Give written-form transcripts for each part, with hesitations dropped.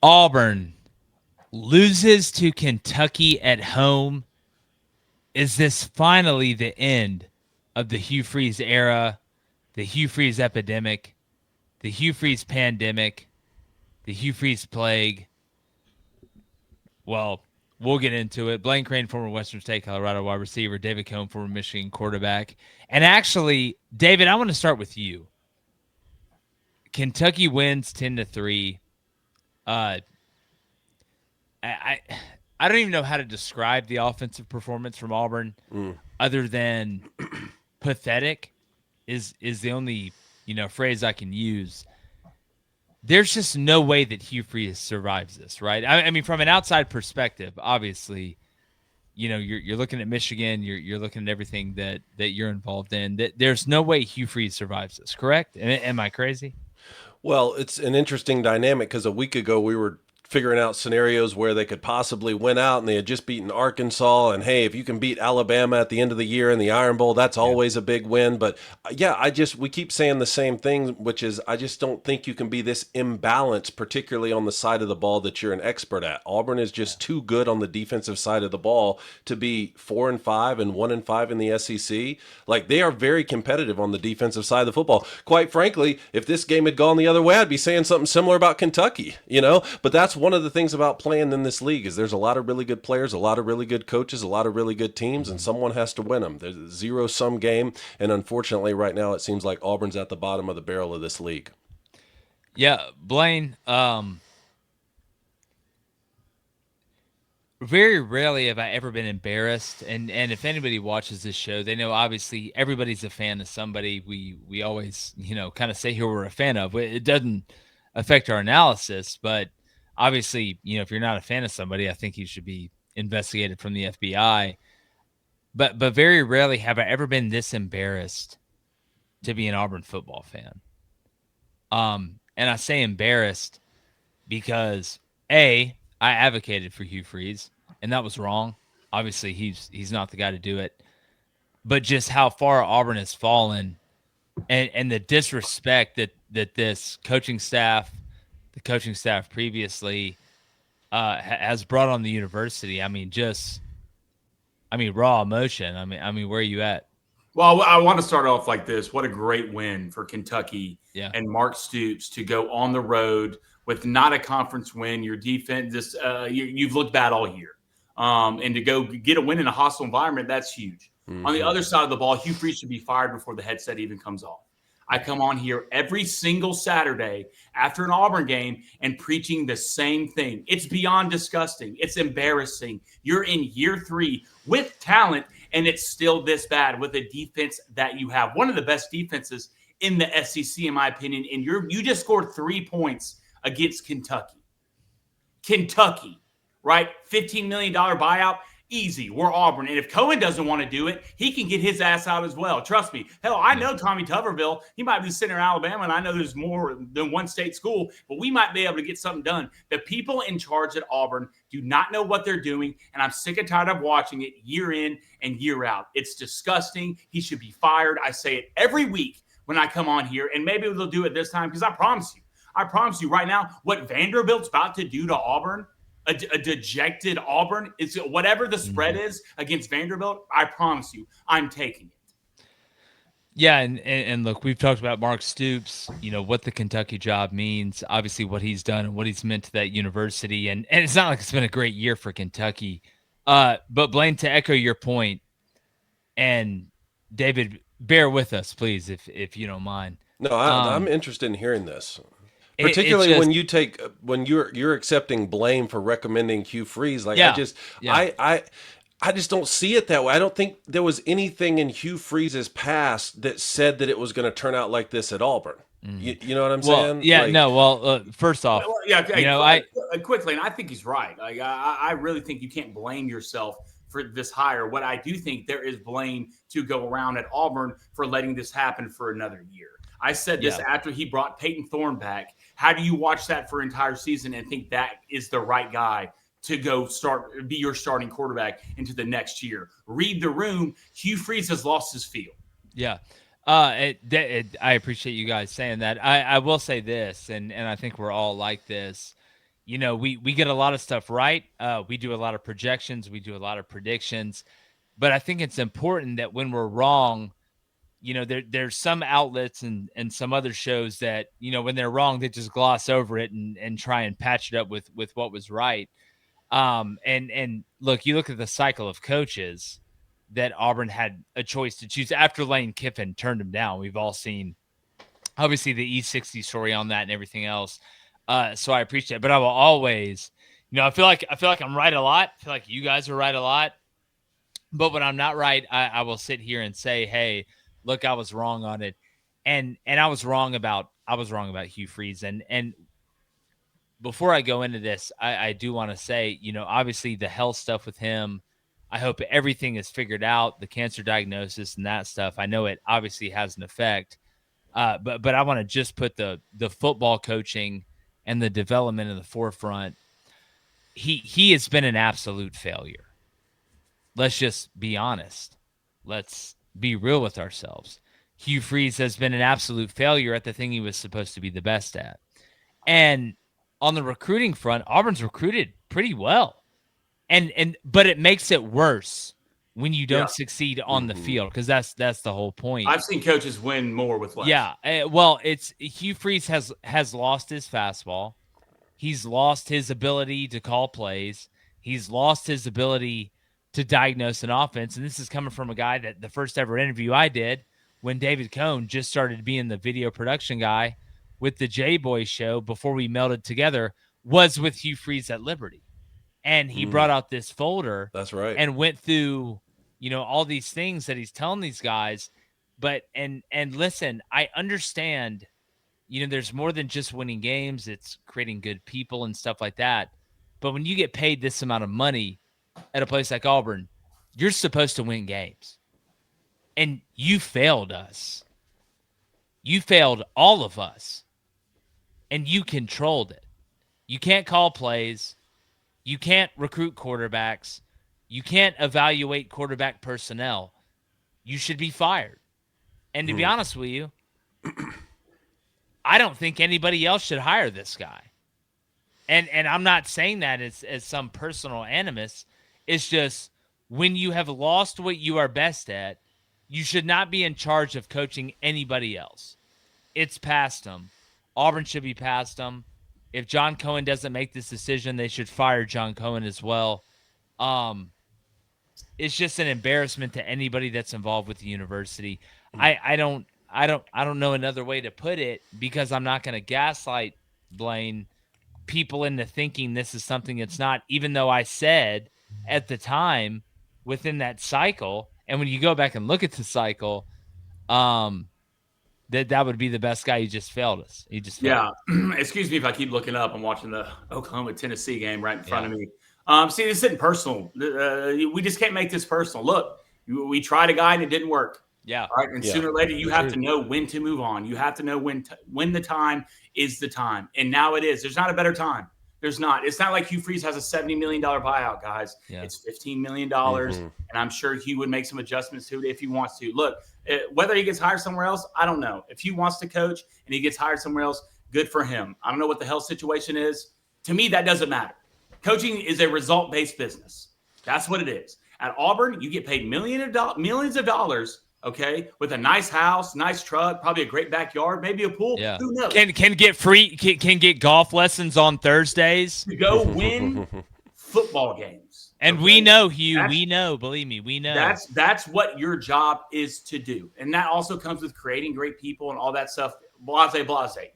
Auburn loses to Kentucky at home. Is this finally the end of the Hugh Freeze era, the Hugh Freeze epidemic, the Hugh Freeze pandemic, the Hugh Freeze plague? Well, we'll get into it. Blaine Crain, former Western State Colorado wide receiver, David Cohn, former Michigan quarterback. And actually, David, I want to start with you. Kentucky wins 10-3. Uh, I I don't even know how to describe the offensive performance from Auburn, other than pathetic. Is the only phrase I can use. There's just no way that Hugh Freeze survives this, right? I mean, from an outside perspective, obviously, you're looking at Michigan, you're looking at everything that you're involved in. That there's no way Hugh Freeze survives this, correct? Am I crazy? Well, it's an interesting dynamic because a week ago we were figuring out scenarios where they could possibly win out and they had just beaten Arkansas. And hey, if you can beat Alabama at the end of the year in the Iron Bowl, that's Yeah. always a big win. But yeah, we keep saying the same thing, which is I just don't think you can be this imbalanced, particularly on the side of the ball that you're an expert at. Auburn is just too good on the defensive side of the ball to be 4-5 and 1-5 in the SEC. Like they are very competitive on the defensive side of the football. Quite frankly, if this game had gone the other way, I'd be saying something similar about Kentucky, But that's one of the things about playing in this league is there's a lot of really good players, a lot of really good coaches, a lot of really good teams, and someone has to win them. There's a zero-sum game, and unfortunately, right now it seems like Auburn's at the bottom of the barrel of this league. Yeah, Blaine. Very rarely have I ever been embarrassed, and if anybody watches this show, they know obviously everybody's a fan of somebody. We always kind of say who we're a fan of. It doesn't affect our analysis, but obviously if you're not a fan of somebody, I think you should be investigated from the FBI. But very rarely have I ever been this embarrassed to be an Auburn football fan. And I say embarrassed because I advocated for Hugh Freeze, and that was wrong. Obviously, he's not the guy to do it. But just how far Auburn has fallen, and the disrespect that this coaching staff, the coaching staff previously, has brought on the university. I mean, raw emotion. I mean, where are you at? Well, I want to start off like this. What a great win for Kentucky Yeah, and Mark Stoops to go on the road with not a conference win. Your defense, you've looked bad all year, and to go get a win in a hostile environment, that's huge. On the other side of the ball, Hugh Freeze should be fired before the headset even comes off. I come on here every single Saturday after an Auburn game and preaching the same thing. It's beyond disgusting. It's embarrassing. You're in year 3 with talent, and it's still this bad with a defense that you have. One of the best defenses in the SEC, in my opinion. And you just scored 3 points against Kentucky. Kentucky, right? $15 million buyout. Easy. We're Auburn. And if Cohen doesn't want to do it, he can get his ass out as well. Trust me. Hell, I know Tommy Tuberville. He might be sitting in Alabama, and I know there's more than one state school, but we might be able to get something done. The people in charge at Auburn do not know what they're doing, and I'm sick and tired of watching it year in and year out. It's disgusting. He should be fired. I say it every week when I come on here, and maybe they'll do it this time because I promise you right now, what Vanderbilt's about to do to Auburn, a dejected Auburn, is whatever the spread is against Vanderbilt, I promise you, I'm taking it. yeah, and look, we've talked about Mark Stoops. What the Kentucky job means. Obviously, what he's done and what he's meant to that university, and it's not like it's been a great year for Kentucky. But Blaine, to echo your point, and David, bear with us, please, if you don't mind. No, I'm interested in hearing this. It's Particularly just when you're accepting blame for recommending Hugh Freeze, like yeah, yeah. I just don't see it that way. I don't think there was anything in Hugh Freeze's past that said that it was going to turn out like this at Auburn. You know what I'm Well, saying? yeah, Like, no. Well, first off, Well, yeah, I quickly, and I think he's right. Like, I really think you can't blame yourself for this hire. What I do think there is blame to go around at Auburn for letting this happen for another year. I said this yeah. after he brought Peyton Thorne back. How do you watch that for an entire season and think that is the right guy to go be your starting quarterback into the next year? Read the room. Hugh Freeze has lost his feel. Yeah. I appreciate you guys saying that. I will say this, and I think we're all like this. we get a lot of stuff right. We do a lot of projections. We do a lot of predictions. But I think it's important that when we're wrong, there's some outlets and some other shows that, when they're wrong, they just gloss over it and try and patch it up with what was right. And look, you look at the cycle of coaches that Auburn had a choice to choose after Lane Kiffin turned him down. We've all seen obviously the E60 story on that and everything else. So I appreciate it, but I will always, I feel like I'm right a lot. I feel like you guys are right a lot, but when I'm not right, I will sit here and say, hey, look, I was wrong on it. And I was wrong about Hugh Freeze. And before I go into this, I do want to say, obviously the health stuff with him, I hope everything is figured out, the cancer diagnosis and that stuff. I know it obviously has an effect. But I want to just put the football coaching and the development in the forefront. He has been an absolute failure. Let's just be honest. Let's be real with ourselves. Hugh Freeze has been an absolute failure at the thing he was supposed to be the best at. And on the recruiting front, Auburn's recruited pretty well. But it makes it worse when you don't succeed on the field, because that's the whole point. I've seen coaches win more with less. Yeah, well, it's Hugh Freeze has lost his fastball. He's lost his ability to call plays. He's lost his ability to diagnose an offense. And this is coming from a guy that the first ever interview I did when David Cohn just started being the video production guy with the J-Boy show before we melded together was with Hugh Freeze at Liberty. And he brought out this folder. That's right. And went through, all these things that he's telling these guys. But and listen, I understand, there's more than just winning games. It's creating good people and stuff like that. But when you get paid this amount of money at a place like Auburn, you're supposed to win games. And you failed us. You failed all of us. And you controlled it. You can't call plays. You can't recruit quarterbacks. You can't evaluate quarterback personnel. You should be fired. And to be honest with you, I don't think anybody else should hire this guy. And I'm not saying that as some personal animus. It's just when you have lost what you are best at, you should not be in charge of coaching anybody else. It's past them. Auburn should be past them. If John Cohen doesn't make this decision, they should fire John Cohen as well. It's just an embarrassment to anybody that's involved with the university. I don't know another way to put it, because I'm not going to gaslight Blaine people into thinking this is something it's not, even though I said at the time within that cycle, and when you go back and look at the cycle, that would be the best guy. He just failed us. He just failed. Excuse me if I keep looking up. I'm watching the Oklahoma-Tennessee game right in front of me. See, this isn't personal. We just can't make this personal. Look, we tried a guy and it didn't work. Yeah. All right. And sooner or later, you have to know when to move on. You have to know when the time is the time. And now it is. There's not a better time. There's not. It's not like Hugh Freeze has a $70 million buyout, guys. Yeah. It's $15 million. And I'm sure Hugh would make some adjustments to it if he wants to. Look, whether he gets hired somewhere else, I don't know. If he wants to coach and he gets hired somewhere else, good for him. I don't know what the health situation is. To me, that doesn't matter. Coaching is a result-based business. That's what it is. At Auburn, you get paid millions of dollars, okay, with a nice house, nice truck, probably a great backyard, maybe a pool. Yeah. Who knows? Can get golf lessons on Thursdays. To go win football games. And okay? We know, Hugh. We know. Believe me, we know. That's what your job is to do. And that also comes with creating great people and all that stuff. Blase.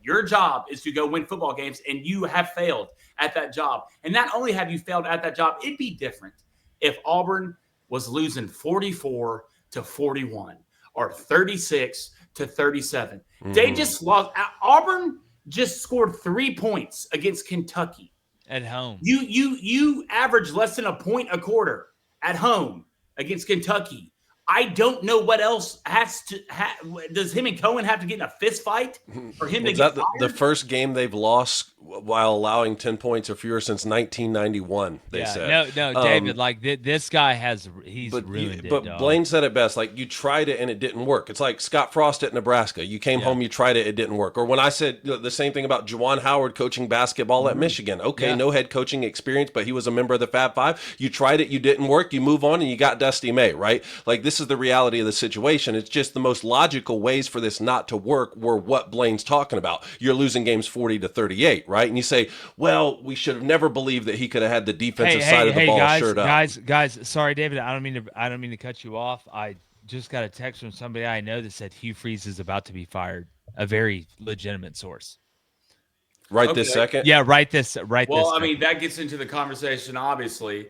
Your job is to go win football games, and you have failed at that job. And not only have you failed at that job, it'd be different if Auburn was losing 44-41 or 36-37. They just lost. Auburn just scored 3 points against Kentucky at home. You average less than a point a quarter at home against Kentucky. I don't know what else does him and Cohen have to get in a fist fight for him to Was get that the fired? first game they've lost while allowing 10 points or fewer since 1991? They Yeah, said. no, David. Like this guy he's But ruined it, but dog. Blaine said it best. Like, you tried it and it didn't work. It's like Scott Frost at Nebraska. You came home, you tried it, it didn't work. Or when I said the same thing about Juwan Howard coaching basketball at Michigan. Okay, Yeah. no head coaching experience, but he was a member of the Fab Five. You tried it, you didn't work. You move on, and you got Dusty May. Right? Like, this is the reality of the situation. It's just the most logical ways for this not to work were what Blaine's talking about. You're losing games 40-38, right? And you say, well, we should have never believed that he could have had the defensive side of the ball shirt up. Guys. Sorry, David. I don't mean to cut you off. I just got a text from somebody I know that said Hugh Freeze is about to be fired. A very legitimate source. Right this second? Yeah, right this. Well, I mean, that gets into the conversation, obviously.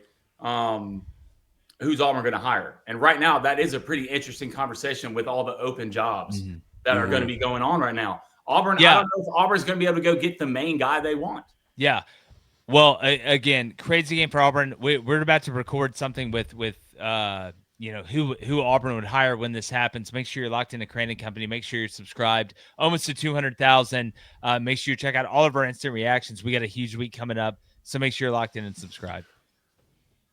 Who's Auburn going to hire? And right now, that is a pretty interesting conversation with all the open jobs that are going to be going on right now. Auburn, I don't know if Auburn's going to be able to go get the main guy they want. Yeah. Well, again, crazy game for Auburn. We're about to record something with who Auburn would hire when this happens. Make sure you're locked into Crain and Company. Make sure you're subscribed. Almost to 200,000. Make sure you check out all of our instant reactions. We got a huge week coming up, so make sure you're locked in and subscribed.